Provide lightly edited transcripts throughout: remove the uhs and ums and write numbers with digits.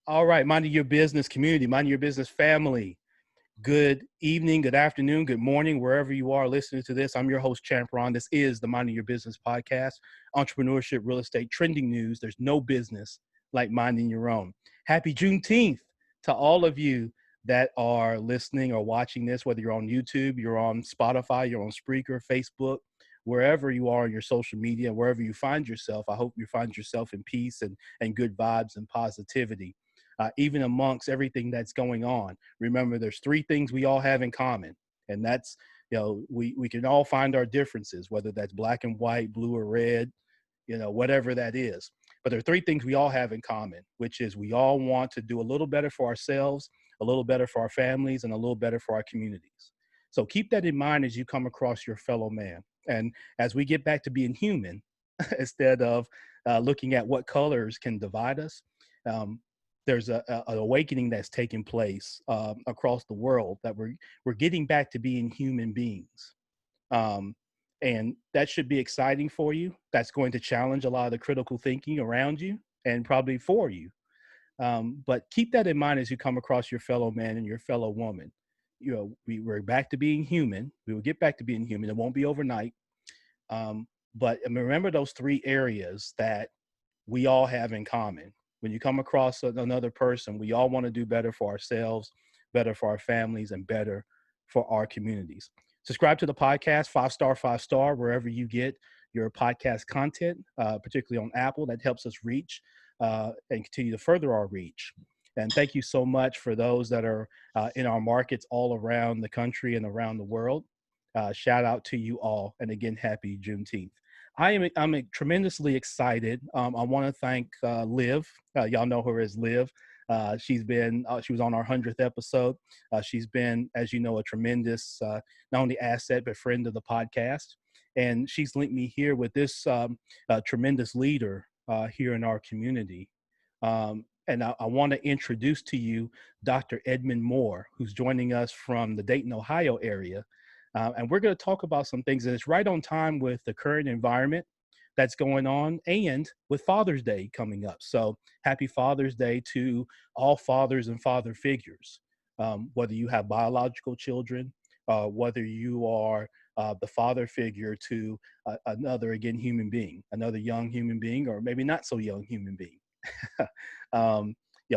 All right, minding your business community, minding your business family. Good evening, good afternoon, good morning, wherever you are listening to this. I'm your host, Champ Ron. This is the Minding Your Business podcast, entrepreneurship, real estate, trending news. There's no business like minding your own. Happy Juneteenth to all of you that are listening or watching this, whether you're on YouTube, you're on Spotify, you're on Spreaker, Facebook, wherever you are in your social media, wherever you find yourself. I hope you find yourself in peace and good vibes and positivity. Even amongst everything that's going on. Remember, there's three things we all have in common, and that's, we can all find our differences, whether that's black and white, blue or red, whatever that is. But there are three things we all have in common, which is we all want to do a little better for ourselves, a little better for our families, and a little better for our communities. So keep that in mind as you come across your fellow man. And as we get back to being human, instead of looking at what colors can divide us, there's an awakening that's taking place across the world that we're getting back to being human beings. And that should be exciting for you. That's going to challenge a lot of the critical thinking around you and probably for you. But keep that in mind as you come across your fellow man and your fellow woman. We're back to being human. We will get back to being human. It won't be overnight. But remember those three areas that we all have in common. When you come across another person, we all want to do better for ourselves, better for our families, and better for our communities. Subscribe to the podcast, 5-star, wherever you get your podcast content, particularly on Apple. That helps us reach and continue to further our reach. And thank you so much for those that are in our markets all around the country and around the world. Shout out to you all. And again, happy Juneteenth. I'm tremendously excited. I want to thank Liv. Y'all know her as Liv. She was on our 100th episode. She's been, as you know, a tremendous, not only asset, but friend of the podcast. And she's linked me here with this tremendous leader here in our community. And I want to introduce to you Dr. Edmund Moore, who's joining us from the Dayton, Ohio area. And we're going to talk about some things that is right on time with the current environment that's going on and with Father's Day coming up. So happy Father's Day to all fathers and father figures, whether you have biological children, whether you are the father figure to another, again, human being, another young human being, or maybe not so young human being.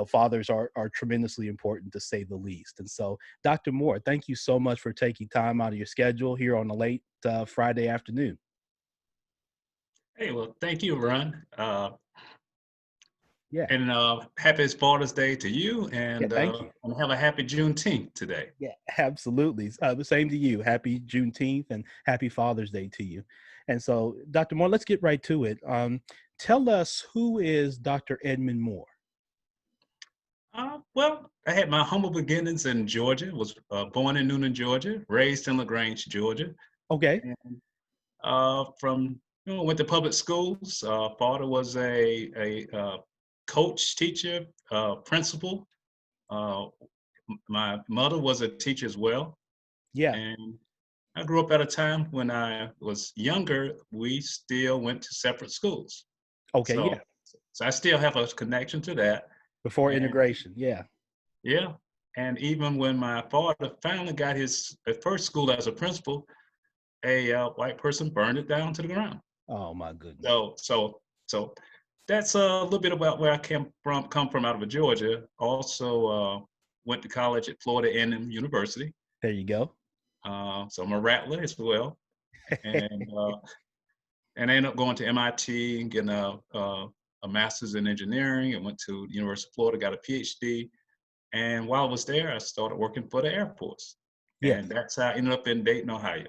Fathers are tremendously important, to say the least. And so, Dr. Moore, thank you so much for taking time out of your schedule here on a late Friday afternoon. Hey, well, thank you, Ron. Yeah. And happy Father's Day to you, and thank you. And have a happy Juneteenth today. Yeah, absolutely. The same to you. Happy Juneteenth and happy Father's Day to you. And so, Dr. Moore, let's get right to it. Tell us, who is Dr. Edmund Moore? Well, I had my humble beginnings in Georgia. Was born in Noonan, Georgia, raised in LaGrange, Georgia. Okay. And went to public schools. Father was a coach, teacher, principal. My mother was a teacher as well. Yeah. And I grew up at a time when I was younger. We still went to separate schools. Okay. So I still have a connection to that. Before integration, yeah. Yeah, and even when my father finally got his first school as a principal, a white person burned it down to the ground. Oh my goodness. So that's a little bit about where I come from out of Georgia. Also went to college at Florida A&M University. There you go. So I'm a Rattler as well, and I ended up going to MIT and getting a master's in engineering. I went to the University of Florida, got a PhD. And while I was there, I started working for the Air Force. Yeah. And that's how I ended up in Dayton, Ohio.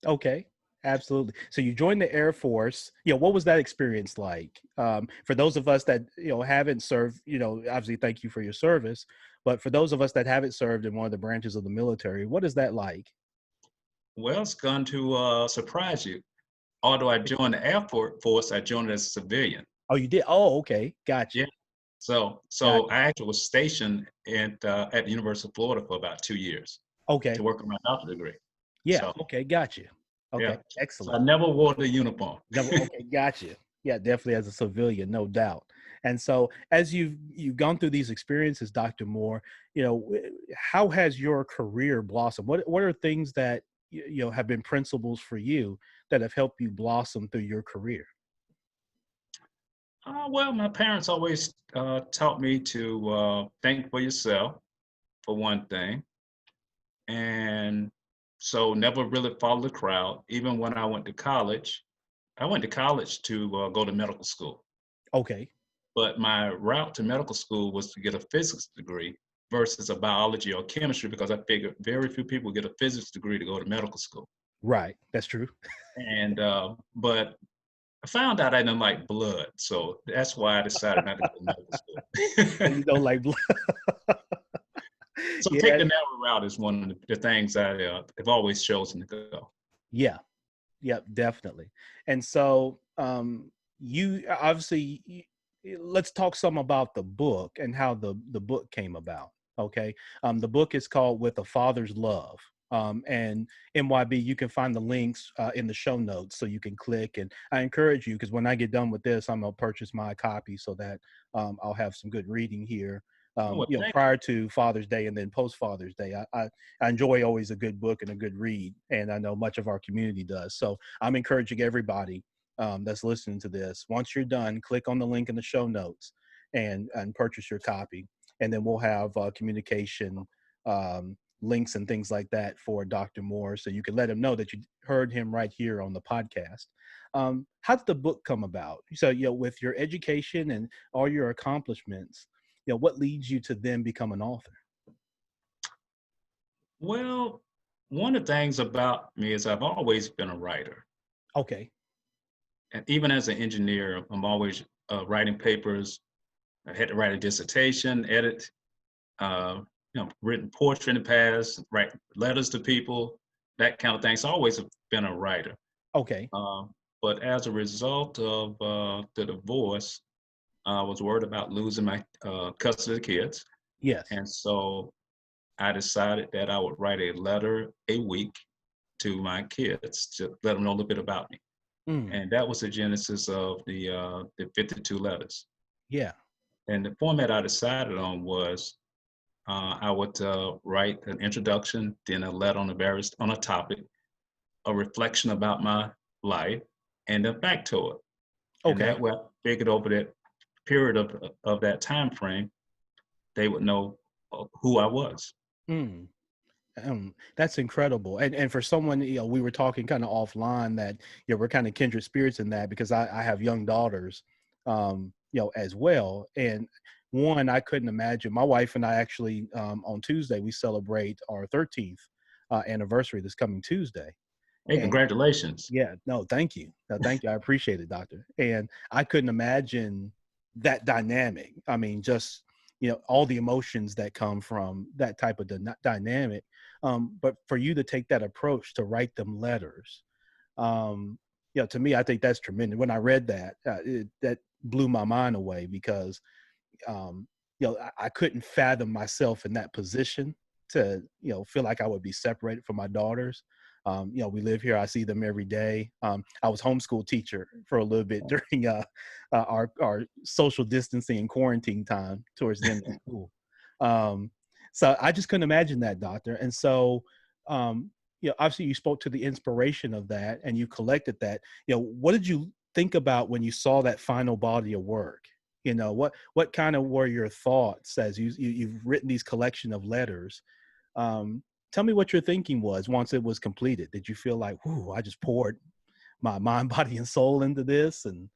Okay, absolutely. So you joined the Air Force. What was that experience like? For those of us that, haven't served, obviously thank you for your service. But for those of us that haven't served in one of the branches of the military, what is that like? Well, it's going to surprise you. Although I joined the Air Force, I joined as a civilian. Oh, you did? Oh, okay. Gotcha. Yeah. So gotcha. I actually was stationed at the University of Florida for about 2 years. Okay. To work on my doctorate degree. Yeah. So, okay. Gotcha. Okay. Yeah. Excellent. So I never wore the uniform. Okay. Gotcha. Yeah, definitely as a civilian, no doubt. And so as you've gone through these experiences, Dr. Moore, how has your career blossomed? What are things that have been principles for you that have helped you blossom through your career? Well, my parents always taught me to think for yourself, for one thing. And so never really follow the crowd. Even when I went to college to go to medical school. Okay. But my route to medical school was to get a physics degree versus a biology or chemistry because I figured very few people get a physics degree to go to medical school. Right. That's true. And but I found out I didn't like blood, so that's why I decided not to go to medical So you school. don't like blood. So take Yeah. the narrow route is one of the things I have always chosen to go. Yeah. Yep, definitely. And so, you obviously, let's talk some about the book and how the book came about. Okay, the book is called "With a Father's Love," and MYB. You can find the links in the show notes, so you can click. And I encourage you because when I get done with this, I'm gonna purchase my copy so that I'll have some good reading here. Oh, well, thank you. Prior to Father's Day and then post Father's Day, I enjoy always a good book and a good read, and I know much of our community does. So I'm encouraging everybody that's listening to this. Once you're done, click on the link in the show notes and purchase your copy, and then we'll have communication links and things like that for Dr. Moore, so you can let him know that you heard him right here on the podcast. How did the book come about? So with your education and all your accomplishments, what leads you to then become an author? Well, one of the things about me is I've always been a writer. Okay. And even as an engineer, I'm always writing papers. I had to write a dissertation, edit, uh, written poetry in the past, write letters to people, that kind of thing. So I always have been a writer. Okay. Uh, but as a result of the divorce, I was worried about losing my custody of the kids. Yes. And so I decided that I would write a letter a week to my kids to let them know a little bit about me. Mm, And that was the genesis of the 52 letters. yeah. And the format I decided on was I would write an introduction, then a letter on a topic, a reflection about my life, and a factoid. And Okay. that way, I figured over that period of that time frame, they would know who I was. Mm. That's incredible. And for someone, we were talking kind of offline that, we're kind of kindred spirits in that because I have young daughters, as well. And one, I couldn't imagine. My wife and I actually, on Tuesday, we celebrate our 13th anniversary this coming Tuesday. Hey, And congratulations. yeah, no, thank you. No, thank you. I appreciate it, doctor. And I couldn't imagine that dynamic. I mean, just, all the emotions that come from that type of dynamic. But for you to take that approach to write them letters, to me, I think that's tremendous. When I read that, that blew my mind away because, I couldn't fathom myself in that position to, feel like I would be separated from my daughters. We live here. I see them every day. I was homeschool teacher for a little bit during our social distancing and quarantine time towards the end of school. Um, so I just couldn't imagine that, doctor. And so, obviously you spoke to the inspiration of that and you collected that. What did you think about when you saw that final body of work? What kind of were your thoughts as you've written these collection of letters? Um, Tell me what your thinking was once it was completed. Did you feel like, whoo, I just poured my mind, body, and soul into this? And,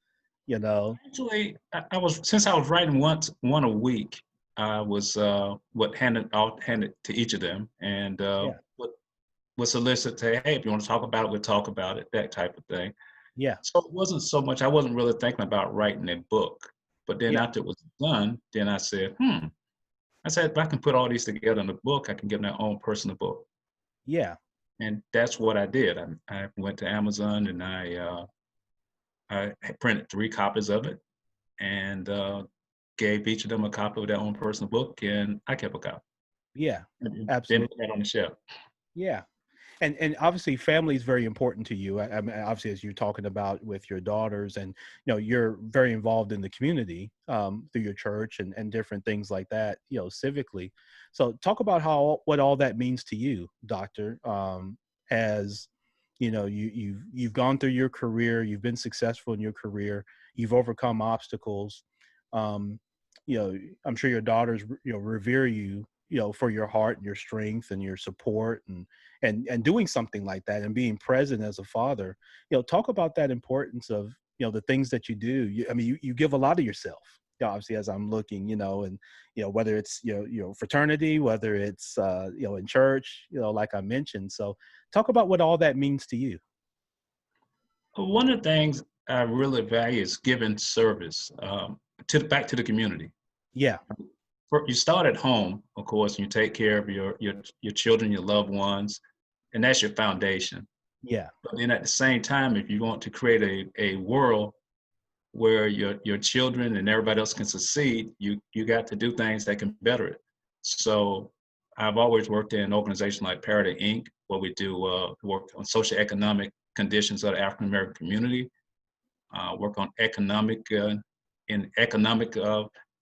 you know, Actually, I was since I was writing one a week. I was I'll hand it to each of them, and yeah, would solicit, say, hey, if you want to talk about it, we'll talk about it, that type of thing. yeah, So it wasn't so much. I wasn't really thinking about writing a book, but then yeah, after it was done, then I said, I said if I can put all these together in a book, I can get my own personal book, yeah, and that's what I did. I went to Amazon and I printed 3 copies of it and gave each of them a copy of their own personal book, and I kept a copy yeah, and then absolutely. put that on the shelf. Yeah. And obviously family is very important to you. I mean, obviously, as you're talking about with your daughters, and you're very involved in the community through your church and different things like that, civically. So talk about what all that means to you, Doctor, as you've gone through your career, you've been successful in your career, you've overcome obstacles. um, I'm sure your daughters revere you, for your heart and your strength and your support, and doing something like that and being present as a father. Talk about that importance of the things that you do. I mean, you give a lot of yourself, obviously, as I'm looking, and whether it's fraternity, whether it's in church, like I mentioned. So talk about what all that means to you. One of the things I really value is giving service back to the community. Yeah. You start at home, of course, and you take care of your children, your loved ones, and that's your foundation. Yeah. But then at the same time, if you want to create a world where your children and everybody else can succeed, you got to do things that can better it. So I've always worked in an organization like Parity Inc., where we do work on social economic conditions of the African American community, work on economic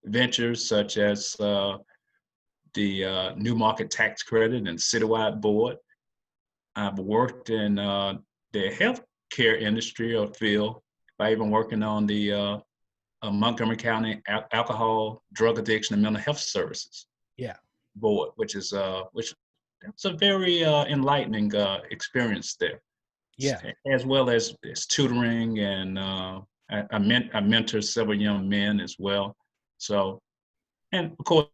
ventures such as the new market tax credit and citywide board. I've worked in the healthcare industry or field by even working on the Montgomery County Alcohol, Drug Addiction, and Mental Health Services Yeah. board, which it's a very enlightening experience there, Yeah. as well as tutoring, and I mentor several young men as well. So, and of course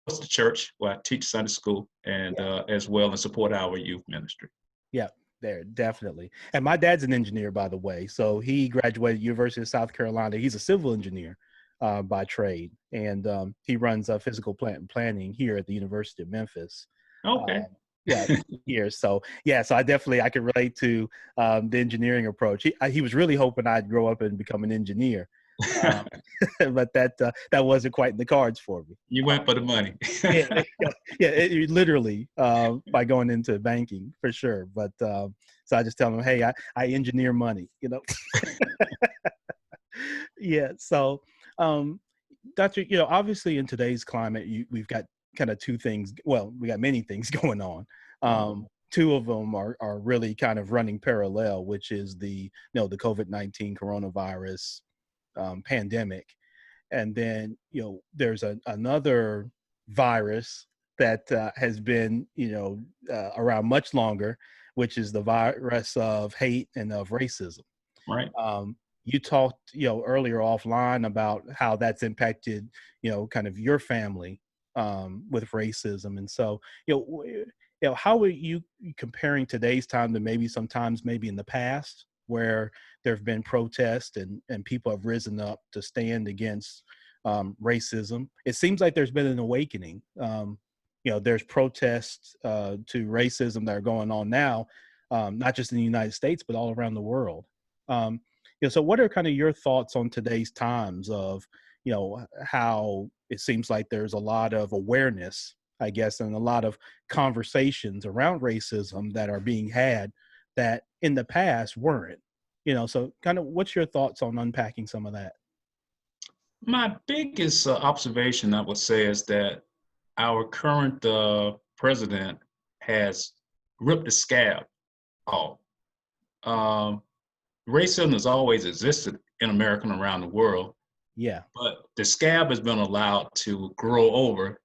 the church where I teach Sunday school, and Yeah. as well, and support our youth ministry. Yeah, there, definitely. And my dad's an engineer, by the way. So he graduated University of South Carolina. He's a civil engineer by trade, and he runs physical plant and planning here at the University of Memphis. Okay. Um, yeah, here. So yeah, so I can relate to the engineering approach. He was really hoping I'd grow up and become an engineer, um, but that wasn't quite in the cards for me. You went for the money. Yeah, yeah, literally by going into banking for sure. But so I just tell them, hey, I engineer money, Yeah. So, Doctor, obviously in today's climate, we've got kind of two things. Well, we got many things going on. Two of them are really kind of running parallel, which is the the COVID-19 coronavirus pandemic. And then there's another virus that has been around much longer, which is the virus of hate and of racism. Right. You talked earlier offline about how that's impacted kind of your family with racism. And so how are you comparing today's time to maybe sometimes maybe in the past, where there have been protests and people have risen up to stand against racism? It seems like there's been an awakening. There's protests to racism that are going on now, not just in the United States, but all around the world. So what are kind of your thoughts on today's times of, how it seems like there's a lot of awareness, I guess, and a lot of conversations around racism that are being had that in the past weren't, so kind of what's your thoughts on unpacking some of that? My biggest observation, I would say, is that our current president has ripped the scab off. Um, Racism has always existed in America and around the world, Yeah. but the scab has been allowed to grow over,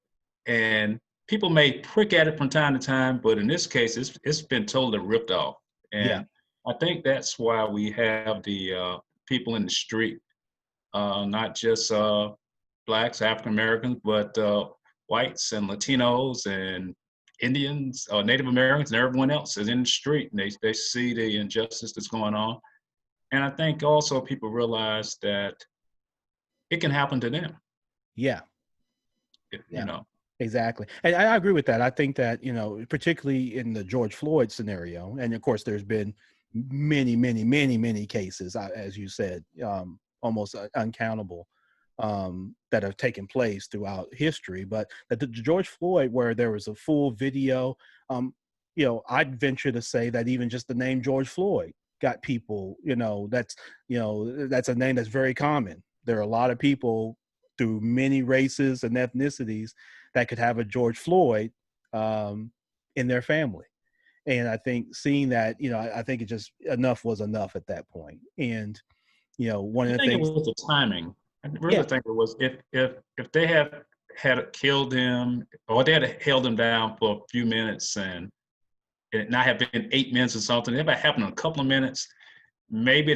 and people may prick at it from time to time, but in this case, it's been totally ripped off. Yeah. And I think that's why we have the people in the street, not just Blacks, African Americans, but whites and Latinos and Indians, Native Americans, and everyone else is in the street, and they see the injustice that's going on. And I think also people realize that it can happen to them. Yeah. You Yeah. know. Exactly. And I agree with that. I think that, particularly in the George Floyd scenario, and of course, there's been many, many, many, many cases, as you said, almost uncountable, that have taken place throughout history. But the George Floyd, where there was a full video, I'd venture to say that even just the name George Floyd got people, that's a name that's very common. There are a lot of people through many races and ethnicities that could have a George Floyd in their family. And I think seeing that, I think it just enough was enough at that point. And, one I of the think it things, was the timing. I really yeah, think it was if they had killed him or they had held him down for a few minutes and it not have been 8 minutes or something, if it happened in a couple of minutes, maybe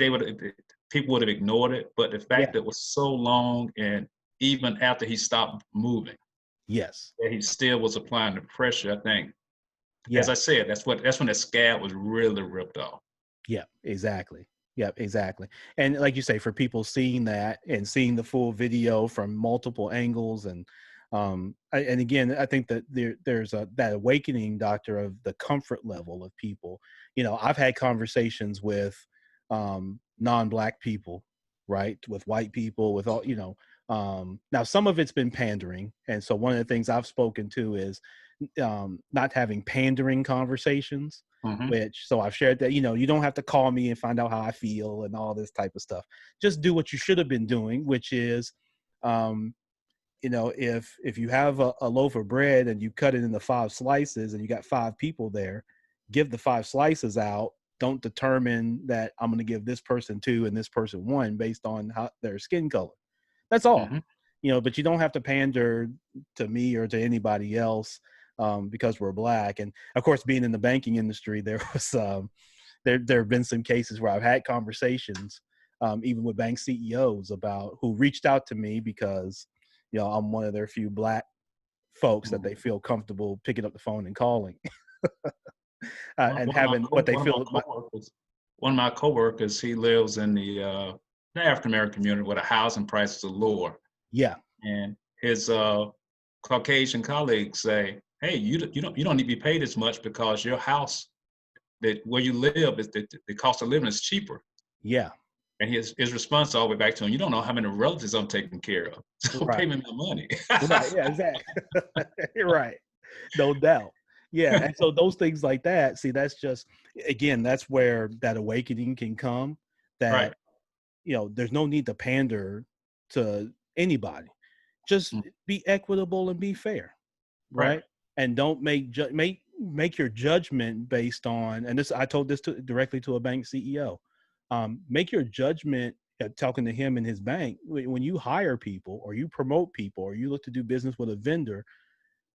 people would have ignored it. But the yeah, fact that it was so long and even after he stopped moving, yes, that he still was applying the pressure, I think, as yeah. I said, that's when the scab was really ripped off. Yeah, exactly. Yeah, exactly. And like you say, for people seeing that and seeing the full video from multiple angles, and again, I think that there's that awakening, doctor, of the comfort level of people. I've had conversations with non-black people, right, with white people, with all, now some of it's been pandering, and so one of the things I've spoken to is not having pandering conversations, Hmm. which, so I've shared that, you don't have to call me and find out how I feel and all this type of stuff. Just do what you should have been doing, which is, um, if you have a loaf of bread and you cut it into 5 slices and you got 5 people there, give the 5 slices out. Don't determine that I'm going to give this person 2 and this person 1 based on their skin color. That's all. Hmm. But you don't have to pander to me or to anybody else because we're black. And of course, being in the banking industry, there was there have been some cases where I've had conversations, even with bank CEOs, about who reached out to me because I'm one of their few black folks that they feel comfortable picking up the phone and calling, and having what they feel. One of my coworkers, he lives in the African American community where the housing prices are lower, Yeah, and his Caucasian colleagues say, "Hey, you don't need to be paid as much because your house that where you live is the cost of living is cheaper." yeah, And his response all the way back to him, "You don't know how many relatives I'm taking care of, so pay right, me my money." right, yeah, exactly. You're right, no doubt. Yeah, and so those things like that, see, that's just, again, that's where that awakening can come. Right. That there's no need to pander to anybody. Just Mm. be equitable and be fair, Right. right? And don't make your judgment based on, and this, I told this directly to a bank CEO. Make your judgment, talking to him and his bank, when you hire people or you promote people or you look to do business with a vendor,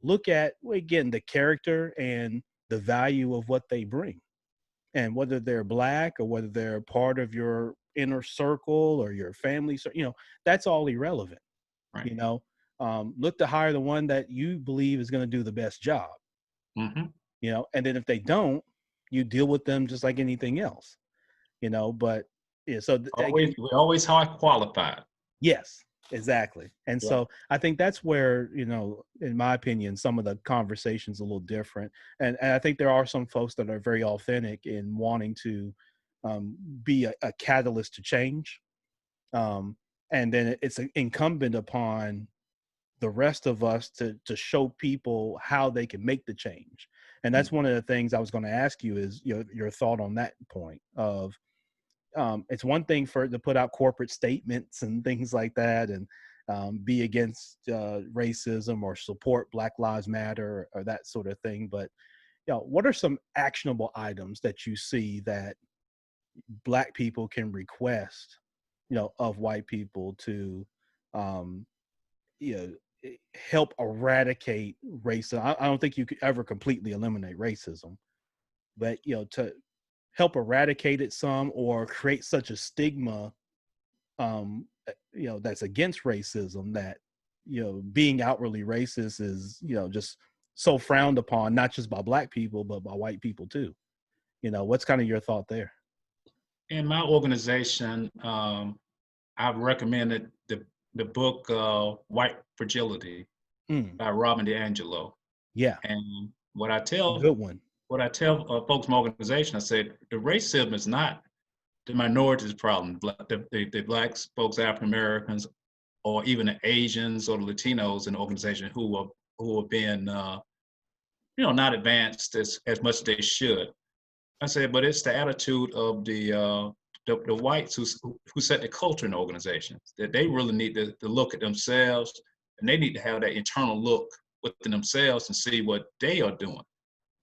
look at, well, again, the character and the value of what they bring, and whether they're black or whether they're part of your inner circle or your family, that's all irrelevant. Right. you know Look to hire the one that you believe is going to do the best job. Hmm. And then if they don't, you deal with them just like anything else. But yeah, so again, We always high qualified. yes, exactly. And Yeah. so I think that's where, in my opinion, some of the conversations a little different. And I think there are some folks that are very authentic in wanting to be a catalyst to change. And then it's incumbent upon the rest of us to show people how they can make the change. And that's Mm. one of the things I was going to ask you is your thought on that point of, it's one thing for to put out corporate statements and things like that, and be against racism or support Black Lives Matter, or that sort of thing. But what are some actionable items that you see that Black people can request, of white people to, um, you know, help eradicate racism? I don't think you could ever completely eliminate racism, but to help eradicate it some, or create such a stigma, that's against racism, that being outwardly racist is just so frowned upon, not just by Black people but by white people too. What's kind of your thought there? In my organization, I've recommended the book White Fragility Mm, by Robin DiAngelo. yeah, And good one. what I tell folks in my organization, I said the racism is not the minorities' problem. The blacks, folks, African Americans, or even the Asians or the Latinos in the organization who are being not advanced as much as they should. I said, but it's the attitude of the whites who set the culture in the organizations, that they really need to look at themselves, and they need to have that internal look within themselves and see what they are doing.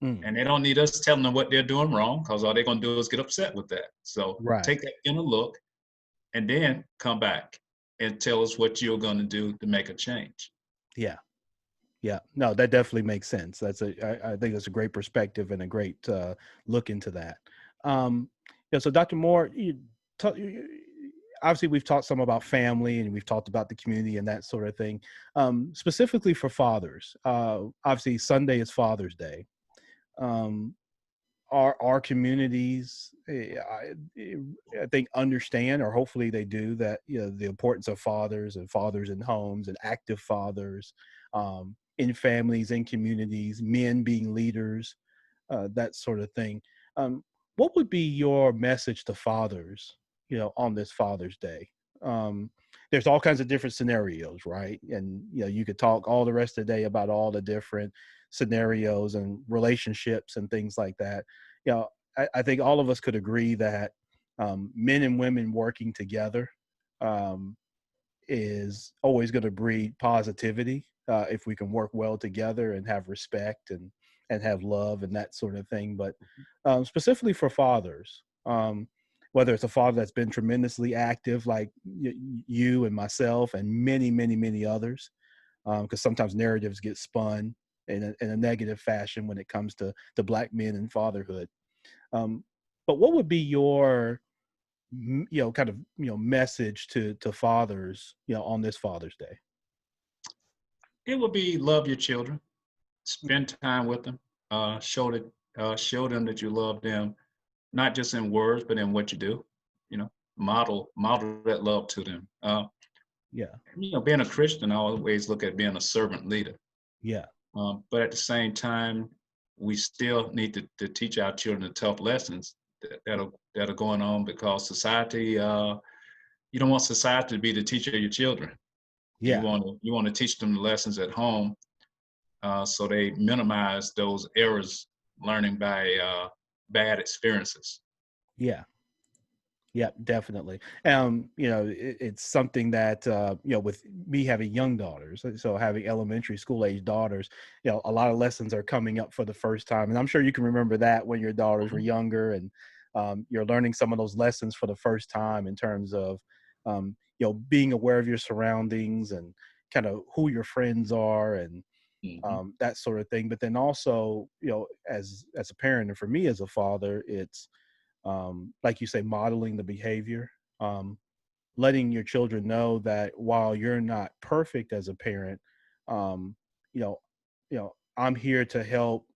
Mm, And they don't need us telling them what they're doing wrong, because all they're going to do is get upset with that. So right. take that inner look and then come back and tell us what you're going to do to make a change. Yeah. Yeah. No, that definitely makes sense. I think that's a great perspective and a great look into that. Yeah. So Dr. Moore, obviously we've talked some about family and we've talked about the community and that sort of thing. Specifically for fathers, obviously Sunday is Father's Day. Um, our communities, I think, understand, or hopefully they do, that the importance of fathers and fathers in homes and active fathers, in families, in communities, men being leaders, that sort of thing. What would be your message to fathers, on this Father's Day? Um, there's all kinds of different scenarios, right? And you could talk all the rest of the day about all the different scenarios and relationships and things like that. I think all of us could agree that men and women working together um, is always going to breed positivity, if we can work well together and have respect and have love and that sort of thing. But specifically for fathers, whether it's a father that's been tremendously active, like you and myself and many, many, many others, because sometimes narratives get spun in a negative fashion when it comes to Black men and fatherhood. Um, but what would be your kind of message to fathers on this Father's Day? It would be love your children, spend time with them, show them that you love them, not just in words, but in what you do. Model that love to them. Yeah. Being a Christian, I always look at being a servant leader. Yeah. But at the same time, we still need to teach our children the tough lessons that are going on, because society, you don't want society to be the teacher of your children. You Yeah. want to teach them the lessons at home, so they minimize those errors learning by bad experiences. Yeah. Yeah, definitely. It's something that with me having young daughters, so having elementary school age daughters, a lot of lessons are coming up for the first time, and I'm sure you can remember that when your daughters were Mhm. younger, and you're learning some of those lessons for the first time in terms of being aware of your surroundings and kind of who your friends are and Mhm. that sort of thing. But then also, as a parent and for me as a father, it's like you say, modeling the behavior, um, letting your children know that while you're not perfect as a parent, um, you know, I'm here to help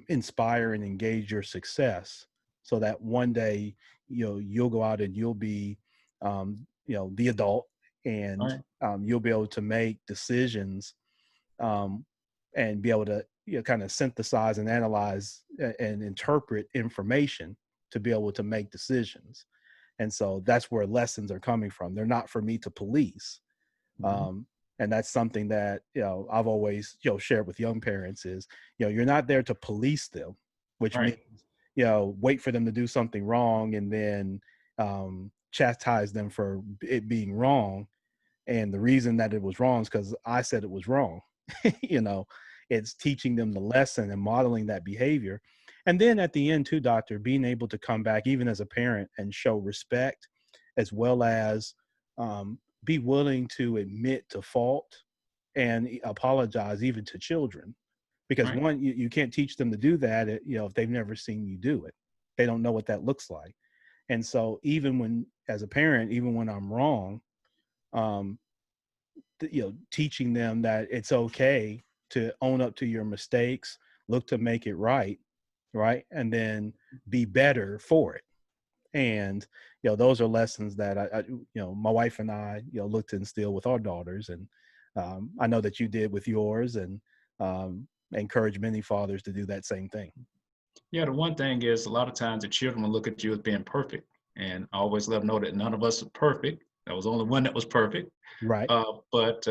inspire and engage your success, so that one day, you'll go out and you'll be, the adult, All and right. you'll be able to make decisions, um, and be able to kind of synthesize and analyze and interpret information to be able to make decisions. And so that's where lessons are coming from. They're not for me to police. Mhm. um, and that's something that I've always shared with young parents is you're not there to police them, which means Right. wait for them to do something wrong and then chastise them for it being wrong. And the reason that it was wrong is because I said it was wrong. you know, it's teaching them the lesson and modeling that behavior. And then at the end, too, doctor, being able to come back, even as a parent, and show respect, as well as be willing to admit to fault and apologize even to children. Because Right. one, you can't teach them to do that, if they've never seen you do it. They don't know what that looks like. And so even when, as a parent, even when I'm wrong, um, teaching them that it's okay to own up to your mistakes, look to make it right, right, and then be better for it. And those are lessons that my wife and I look to instill with our daughters, and I know that you did with yours, and encourage many fathers to do that same thing. Yeah, the one thing is, a lot of times the children will look at you as being perfect, and I always let them know that none of us are perfect. There was only one that was perfect. Right. But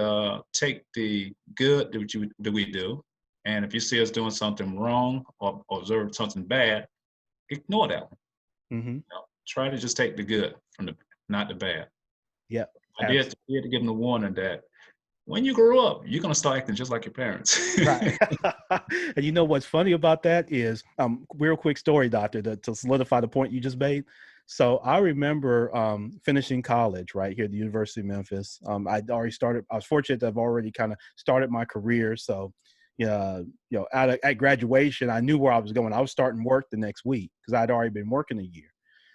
take the good that we do, And if you see us doing something wrong or observe something bad, ignore that one. Mm-hmm. You know, try to just take the good from the, not the bad. Yep. I did give them the warning that when you grow up, you're gonna start acting just like your parents. Right. And you know what's funny about that is, real quick story, doctor, to solidify the point you just made. So I remember finishing college right here at the University of Memphis. I'd already started. I was fortunate to have already kind of started my career. So, at graduation, I knew where I was going. I was starting work the next week because I'd already been working a year.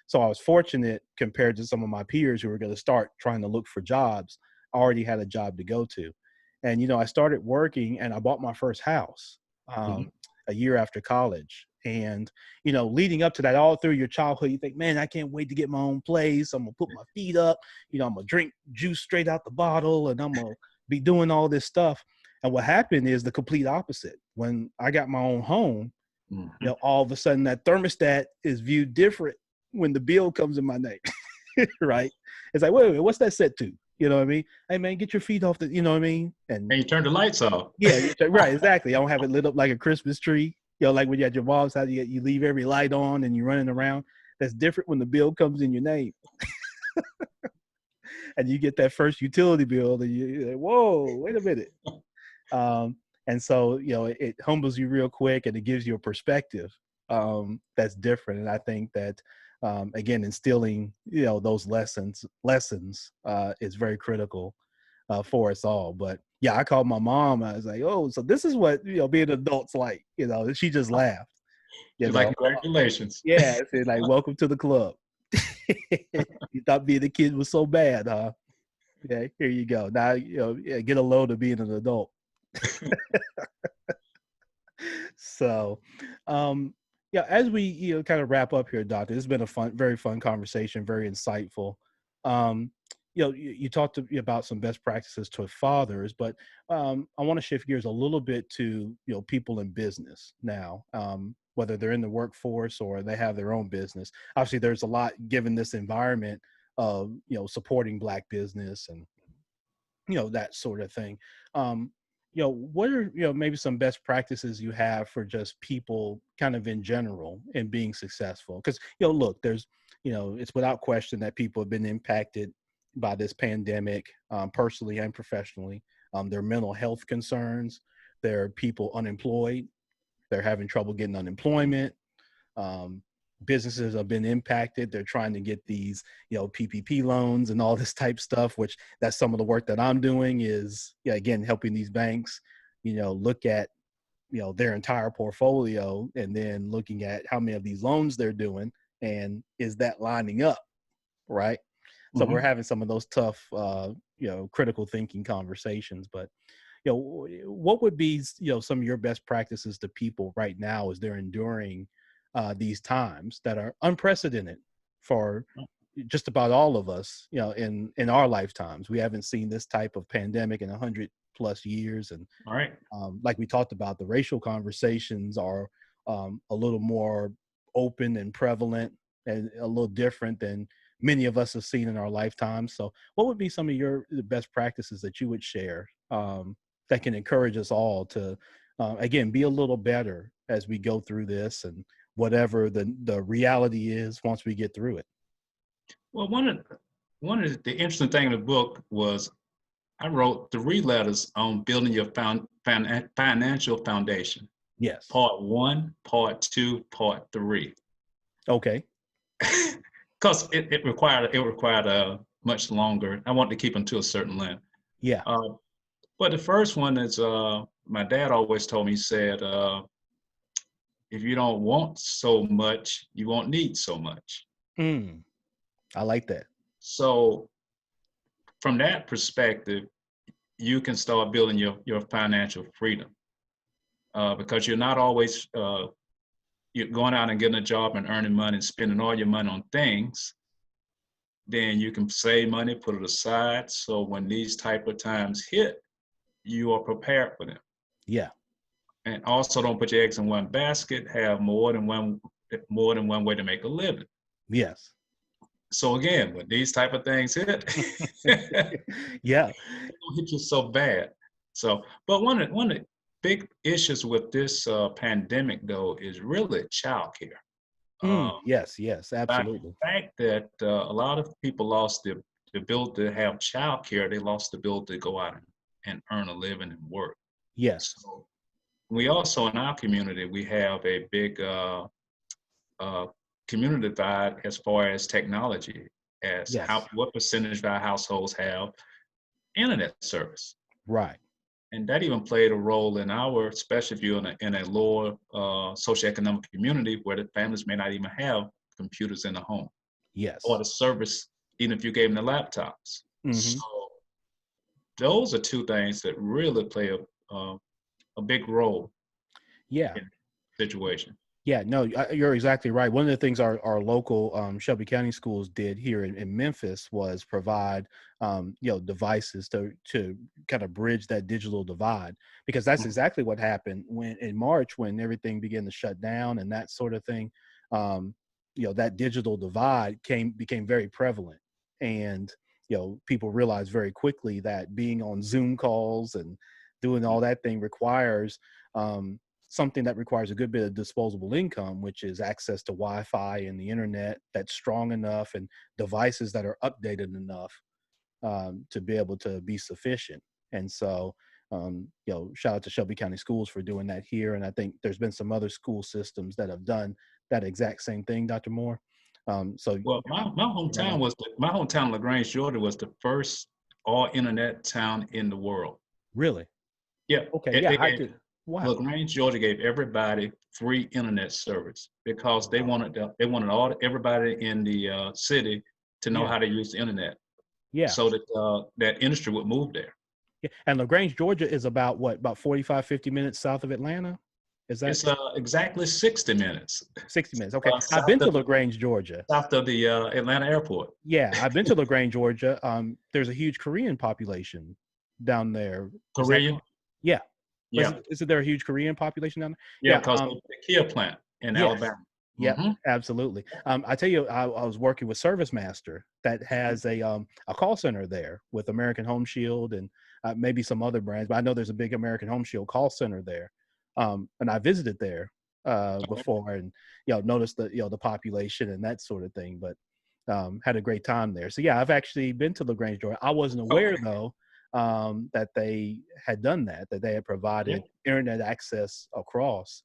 So I was fortunate compared to some of my peers who were going to start trying to look for jobs. I already had a job to go to. And, I started working and I bought my first house a year after college. And, leading up to that, all through your childhood, you think, man, I can't wait to get my own place. I'm going to put my feet up. I'm going to drink juice straight out the bottle and I'm going to be doing all this stuff. And what happened is the complete opposite. When I got my own home, all of a sudden that thermostat is viewed different when the bill comes in my name, right? It's like, wait, what's that set to? You know what I mean? Hey man, get your feet off the, you know what I mean? And you turn the lights off. Yeah, right, exactly. I don't have it lit up like a Christmas tree. Like when you at your mom's house, you leave every light on and you're running around. That's different when the bill comes in your name. And you get that first utility bill and you're like, whoa, wait a minute. And so, it humbles you real quick and it gives you a perspective that's different. And I think that, again, instilling, those lessons is very critical for us all. But yeah, I called my mom. I was like, oh, so this is what, being an adult's like, she just laughed. She's like, congratulations. Yeah. I said, like, welcome to the club. You thought being a kid was so bad, huh? Yeah, here you go. Now, get a load of being an adult. So, as we kind of wrap up here, Doctor, it's been a very fun conversation, very insightful. You talked about some best practices to fathers, but I want to shift gears a little bit to people in business now, whether they're in the workforce or they have their own business. Obviously, there's a lot given this environment of supporting Black business and that sort of thing. What are maybe some best practices you have for just people kind of in general in being successful? Because look, there's it's without question that people have been impacted by this pandemic, personally and professionally. There are mental health concerns. There are people unemployed. They're having trouble getting unemployment. Businesses have been impacted. They're trying to get these, PPP loans and all this type stuff, which that's some of the work that I'm doing is, again, helping these banks, look at, their entire portfolio and then looking at how many of these loans they're doing and is that lining up, right? So we're having some of those tough, critical thinking conversations. But, what would be, some of your best practices to people right now as they're enduring these times that are unprecedented for just about all of us, in our lifetimes. We haven't seen this type of pandemic in 100+ years. And all right, like we talked about, the racial conversations are a little more open and prevalent and a little different than many of us have seen in our lifetimes. So what would be some of the best practices that you would share that can encourage us all to, again, be a little better as we go through this and whatever the reality is once we get through it? Well, one of the interesting thing in the book was I wrote 3 letters on building your financial foundation. Yes. Part 1, part 2, part 3. Okay. Because it required much longer. I wanted to keep them to a certain length. Yeah. But the first one is my dad always told me, he said, if you don't want so much, you won't need so much. I like that. So from that perspective, you can start building your financial freedom because you're not always you're going out and getting a job and earning money and spending all your money on things. Then you can save money, put it aside. So when these type of times hit, you are prepared for them. Yeah. And also don't put your eggs in one basket, have more than one way to make a living. Yes. So again, when these type of things hit, yeah, it don't hit you so bad. So, but one of big issues with this pandemic, though, is really childcare. Mm, Um, yes, yes, by absolutely. the fact that a lot of people lost the ability to have childcare, they lost the ability to go out and earn a living and work. Yes, So we also in our community we have a big uh, community divide as far as technology, as how yes, what percentage of our households have internet service. right. And that even played a role in our, especially if you're in a lower socioeconomic community where the families may not even have computers in the home or Yes. the service, even if you gave them the laptops. So Hmm. those are two things that really play a big role Yeah. in the situation. Yeah, no, you're exactly right. One of the things our local Shelby County schools did here in Memphis was provide devices to kind of bridge that digital divide, because that's Mhm. exactly what happened when in March when everything began to shut down and that sort of thing. Um, that digital divide became very prevalent, and people realized very quickly that being on Zoom calls and doing all that thing requires um, something that requires a good bit of disposable income, which is access to Wi-Fi and the internet that's strong enough and devices that are updated enough to be able to be sufficient. And so, shout out to Shelby County Schools for doing that here. And I think there's been some other school systems that have done that exact same thing, Dr. Moore. So, Well, my hometown, LaGrange, Georgia, was the first all internet town in the world. really, Yeah, okay, they yeah, I gave did. Wow, LaGrange, Georgia, gave everybody free internet service because wow, they wanted everybody in the city to know yeah, how to use the internet, yeah. so that that industry would move there. Yeah. And LaGrange, Georgia is about what, about 45, 50 minutes south of Atlanta? Is that It's exactly 60 minutes 60 minutes? Okay. I've south been to of LaGrange, Georgia. the Atlanta airport. Yeah, I've been to LaGrange, Georgia. There's a huge Korean population down there. Is that Korea, yeah. yeah, Isn't there a huge Korean population down yeah, there? Yeah. because the Kia plant in Yes. Alabama. Yep. Hmm. Absolutely. I tell you, I was working with Service Master that has a call center there with American Home Shield and maybe some other brands, but I know there's a big American Home Shield call center there. And I visited there before and noticed the population and that sort of thing, but had a great time there. So yeah, I've actually been to LaGrange, Georgia. I wasn't aware Okay. though that they had done that they had Yeah. provided internet access across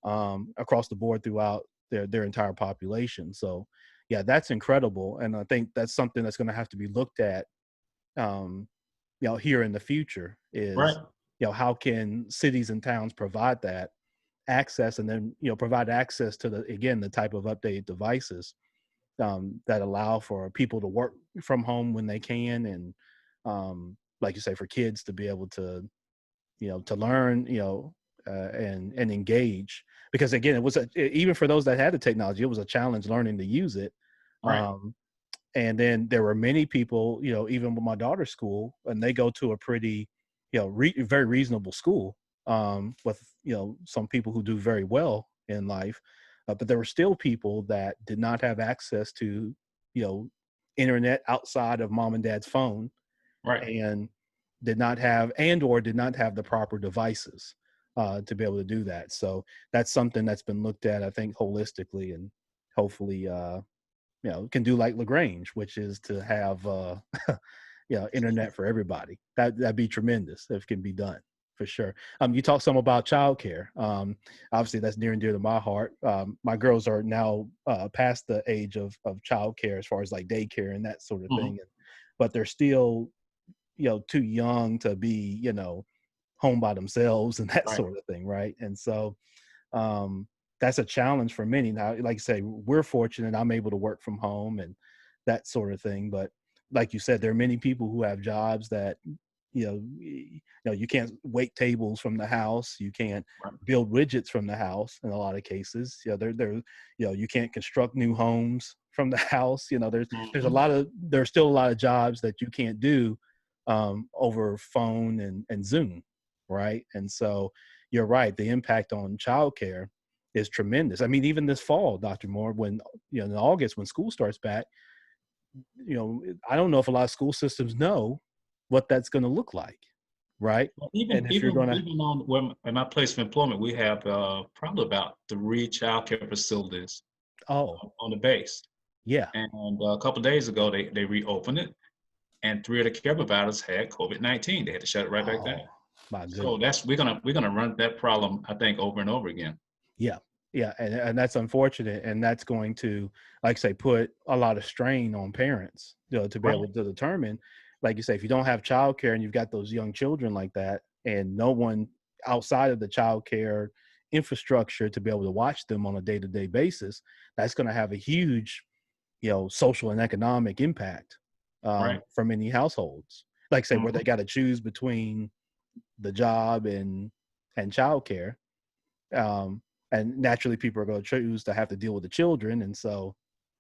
the board throughout their entire population. So yeah, that's incredible. And I think that's something that's going to have to be looked at, um, here in the future Right. is, how can cities and towns provide that access and then, provide access to the type of updated devices that allow for people to work from home when they can. And like you say, for kids to be able to, to learn, and engage, because again, it was even for those that had the technology, it was a challenge learning to use it. Right. Um, and then there were many people, even with my daughter's school, and they go to a pretty, very reasonable school with, some people who do very well in life. But there were still people that did not have access to, you know, internet outside of mom and dad's phone, Right. and did not have the proper devices to be able to do that. So that's something that's been looked at, I think, holistically, and hopefully, can do like LaGrange, which is to have, internet for everybody. That'd be tremendous if it can be done for sure. You talked some about childcare. Obviously, that's near and dear to my heart. My girls are now past the age of childcare as far as like daycare and that sort of Hmm. thing, but they're still, too young to be, home by themselves and that Right. sort of thing, right? And so um, that's a challenge for many. Now, like you say, we're fortunate. I'm able to work from home and that sort of thing. But like you said, there are many people who have jobs that, you can't wait tables from the house. You can't Right. build widgets from the house in a lot of cases. You can't construct new homes from the house. Hmm. There's still a lot of jobs that you can't do over phone and Zoom, right? And so you're right. The impact on childcare is tremendous. I mean, even this fall, Dr. Moore, when, in August, when school starts back, I don't know if a lot of school systems know what that's going to look like, right? Even And if you're even going to, even on where in my place of employment, we have probably about 3 childcare facilities oh, on the base. yeah. And a couple of days ago, they reopened it, and 3 of the care providers had COVID-19. They had to shut it right back down. Oh, my So goodness. that's we're gonna run that problem, I think, over and over again. Yeah. Yeah. And that's unfortunate. And that's going to, like I say, put a lot of strain on parents, to be Right, able to determine, like you say, if you don't have childcare and you've got those young children like that, and no one outside of the childcare infrastructure to be able to watch them on a day-to-day basis, that's going to have a huge, social and economic impact, right. for many households. Like I say, where they Mhm. got to choose between the job and childcare. Um, and naturally, people are going to choose to have to deal with the children, and so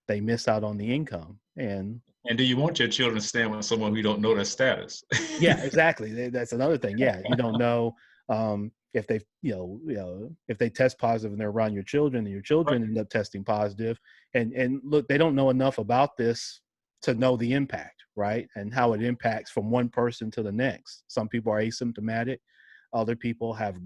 they miss out on the income. And And do you want your children staying with someone who you don't know their status? yeah, exactly. That's another thing. Yeah, you don't know, if they, if they test positive and they're around your children, and your Right, children end up testing positive, and look, they don't know enough about this to know the impact, right, and how it impacts from one person to the next. Some people are asymptomatic. Other people have,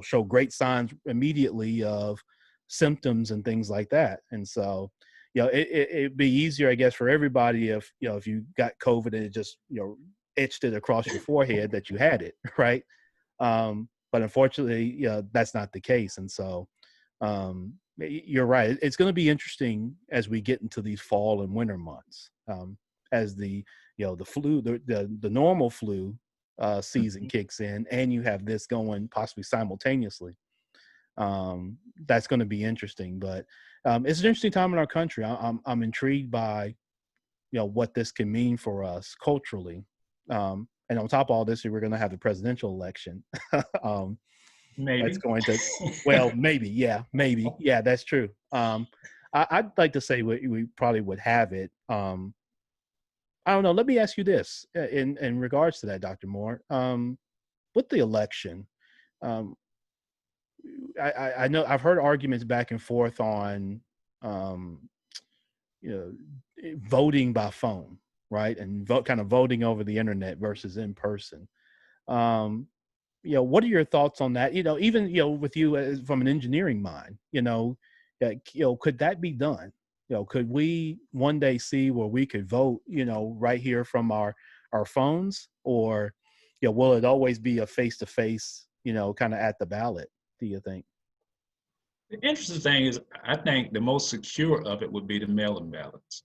show great signs immediately of symptoms and things like that. And so, it'd be easier, I guess, for everybody if you got COVID and it just, etched it across your forehead that you had it, right? But unfortunately, that's not the case. And so, you're right. It's going to be interesting as we get into these fall and winter months, as the flu, the normal flu season kicks in, and you have this going possibly simultaneously. That's going to be interesting. But it's an interesting time in our country. I'm intrigued by, what this can mean for us culturally. And on top of all this, we're going to have the presidential election. um, that's maybe. going to, well, maybe, yeah, that's true. I'd like to say we probably would have it. I don't know. Let me ask you this, in regards to that, Dr. Moore. With the election, um, I know I've heard arguments back and forth on, um, you voting by phone, right, and kind of voting over the internet versus in person. Um, what are your thoughts on that? Even with you as from an engineering mind, could that be done? Could we one day see where we could vote, right here from our phones, or will it always be a face to face, kind of at the ballot? Do you think? The interesting thing is, I think the most secure of it would be the mail-in ballots,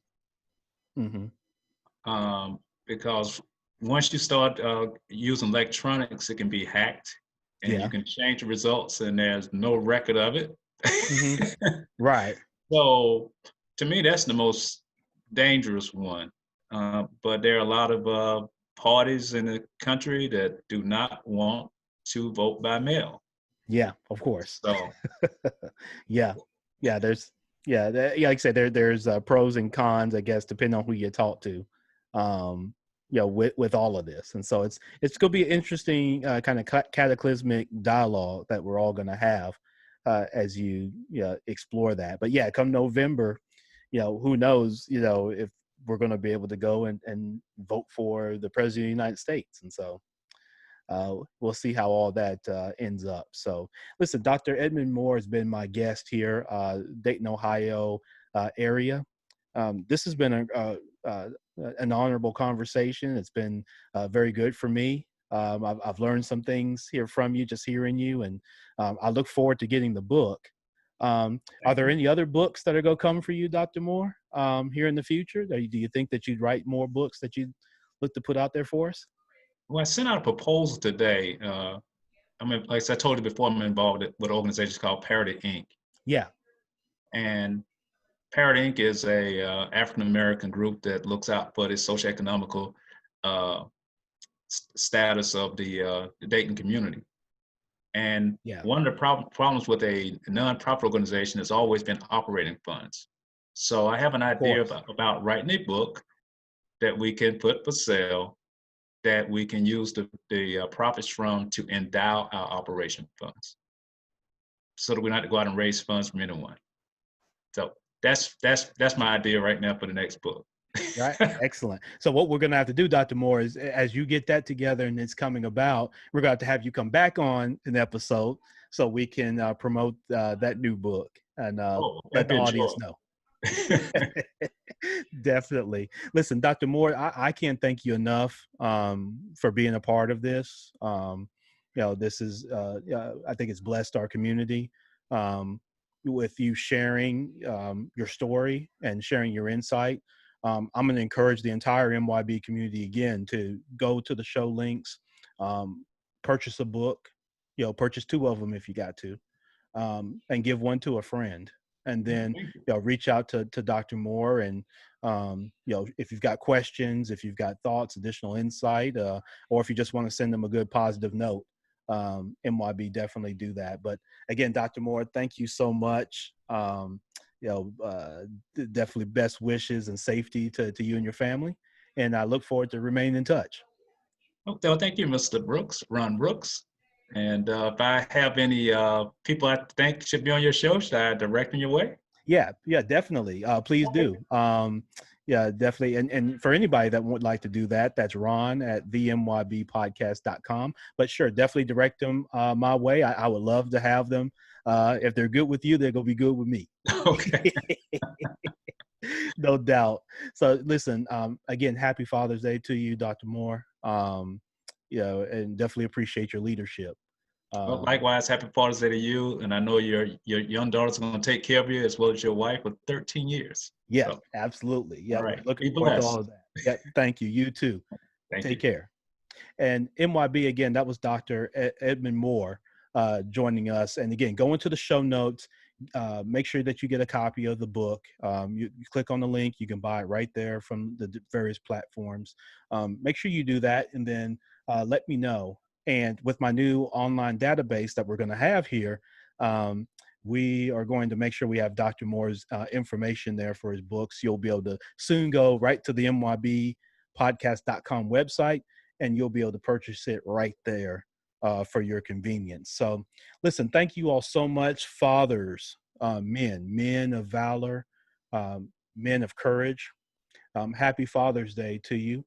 Mm-hmm. um, because once you start using electronics, it can be hacked, and you Yeah. can change the results, and there's no record of it. Mm-hmm. Right. So, to me, that's the most dangerous one. But there are a lot of parties in the country that do not want to vote by mail. Yeah. Of course. So, Yeah. Yeah. Yeah, like I said, there's pros and cons, I guess, depending on who you talk to, with all of this. And so it's going to be an interesting kind of cataclysmic dialogue that we're all going to have as you explore that. But yeah, come November, who knows, if we're going to be able to go and vote for the president of the United States. And so we'll see how all that ends up. So, listen, Dr. Edmund Moore has been my guest here, Dayton, Ohio area. This has been an honorable conversation. It's been very good for me. I've learned some things here from you, just hearing you, and I look forward to getting the book. Are thank there you. any other books that are going to come for you, Dr. Moore, here in the future? Do you think that you'd write more books that you'd look to put out there for us? Well, I sent out a proposal today. I mean, like I told you before, I'm involved with an organization called Parity Inc. Yeah. And Parity Inc. is a African American group that looks out for the socioeconomical uh, status of the Dayton community. And Yeah. one of the problems with a nonprofit organization has always been operating funds. So I have an Of idea course. about writing a book that we can put for sale, that we can use the profits from to endow our operation funds, so that we don't have to go out and raise funds from anyone. So that's my idea right now for the next book. Right. Excellent. So what we're going to have to do, Dr. Moore, is as you get that together and it's coming about, we're going to have you come back on an episode so we can promote that new book and Oh, let that'd the be audience enjoyable. know. Definitely. Listen, Dr. Moore, I can't thank you enough for being a part of this. This is, I think it's blessed our community with you sharing your story and sharing your insight. I'm going to encourage the entire MYB community again to go to the show links, purchase a book, purchase 2 of them if you got to, and give one to a friend. And then, Thank you. reach out to Dr. Moore and, if you've got questions, if you've got thoughts, additional insight, or if you just want to send them a good positive note, MYB definitely do that. But again, Dr. Moore, thank you so much. Definitely best wishes and safety to you and your family. And I look forward to remaining in touch. Okay, well, thank you, Mr. Brooks, Ron Brooks. And if I have any people I think should be on your show, should I direct them your way? Yeah, definitely. Please Okay. do. Yeah, definitely. And for anybody that would like to do that, that's Ron at themybpodcast.com. But sure, definitely direct them my way. I would love to have them. If they're good with you, they're going to be good with me. Okay. No doubt. So listen, again, happy Father's Day to you, Dr. Moore. And definitely appreciate your leadership. Well, likewise, happy Father's Day to you. And I know your young daughter's going to take care of you as well as your wife for 13 years. Yes, So, absolutely. Yeah, all right. looking Be forward to all blessed. of that. Yeah, thank you. You too. Thank Take you. care. And MYB, again, that was Dr. Edmund Moore joining us. And again, go into the show notes. Make sure that you get a copy of the book. You click on the link. You can buy it right there from the various platforms. Make sure you do that, and then let me know. And with my new online database that we're going to have here, we are going to make sure we have Dr. Moore's information there for his books. You'll be able to soon go right to the MYBpodcast.com website, and you'll be able to purchase it right there for your convenience. So listen, thank you all so much, fathers, men of valor, men of courage. Happy Father's Day to you.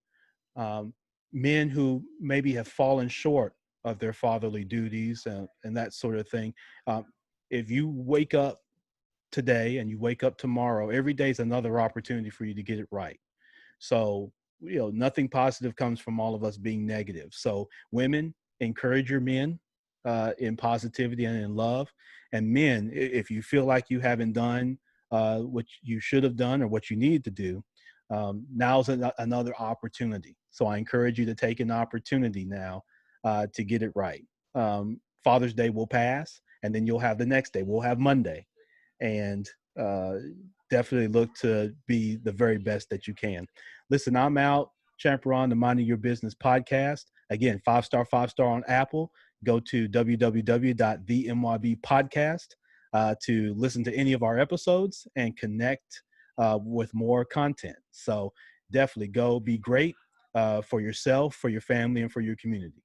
Men who maybe have fallen short of their fatherly duties and that sort of thing. Um, if you wake up today and you wake up tomorrow, every day is another opportunity for you to get it right. So, nothing positive comes from all of us being negative. So women, encourage your men in positivity and in love. And men, if you feel like you haven't done what you should have done or what you need to do, now's another opportunity. So I encourage you to take an opportunity now to get it right. Father's Day will pass, and then you'll have the next day. We'll have Monday. And definitely look to be the very best that you can. Listen, I'm out. Chaperon, the Minding Your Business podcast. Again, 5-star on Apple. Go to www.themybpodcast to listen to any of our episodes and connect with more content. So definitely go be great for yourself, for your family, and for your community.